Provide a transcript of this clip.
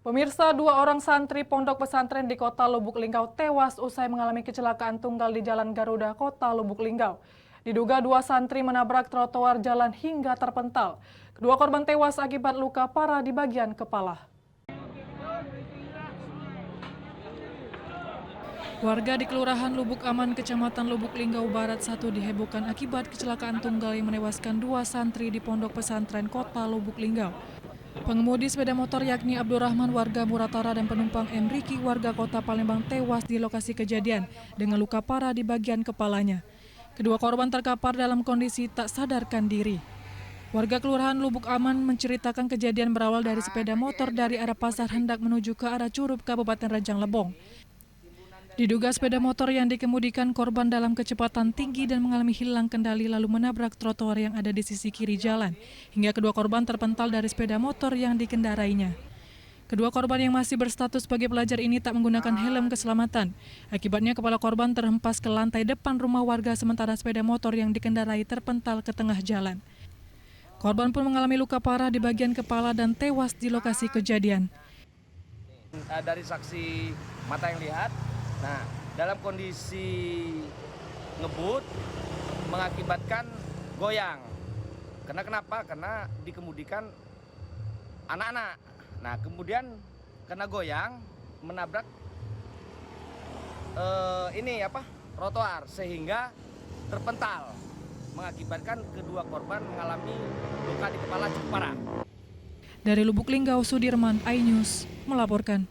Pemirsa, dua orang santri pondok pesantren di kota Lubuk Linggau tewas usai mengalami kecelakaan tunggal di Jalan Garuda, kota Lubuk Linggau. Diduga dua santri menabrak trotoar jalan hingga terpental. Kedua korban tewas akibat luka parah di bagian kepala. Warga di Kelurahan Lubuk Aman, Kecamatan Lubuk Linggau Barat 1 dihebohkan akibat kecelakaan tunggal yang menewaskan dua santri di pondok pesantren kota Lubuk Linggau. Pengemudi sepeda motor yakni Abdurrahman warga Muratara dan penumpang M. Riki warga kota Palembang tewas di lokasi kejadian dengan luka parah di bagian kepalanya. Kedua korban terkapar dalam kondisi tak sadarkan diri. Warga Kelurahan Lubuk Aman menceritakan kejadian berawal dari sepeda motor dari arah pasar hendak menuju ke arah Curup, Kabupaten Rejang Lebong. Diduga sepeda motor yang dikemudikan korban dalam kecepatan tinggi dan mengalami hilang kendali lalu menabrak trotoar yang ada di sisi kiri jalan, hingga kedua korban terpental dari sepeda motor yang dikendarainya. Kedua korban yang masih berstatus sebagai pelajar ini tak menggunakan helm keselamatan. Akibatnya kepala korban terhempas ke lantai depan rumah warga sementara sepeda motor yang dikendarai terpental ke tengah jalan. Korban pun mengalami luka parah di bagian kepala dan tewas di lokasi kejadian. Dari saksi mata yang lihat, nah, dalam kondisi ngebut mengakibatkan goyang. Kenapa? Karena dikemudikan anak-anak. Nah, kemudian karena goyang menabrak trotoar sehingga terpental, mengakibatkan kedua korban mengalami luka di kepala cukup parah. Dari Lubuk Linggau, Sudirman, iNews melaporkan.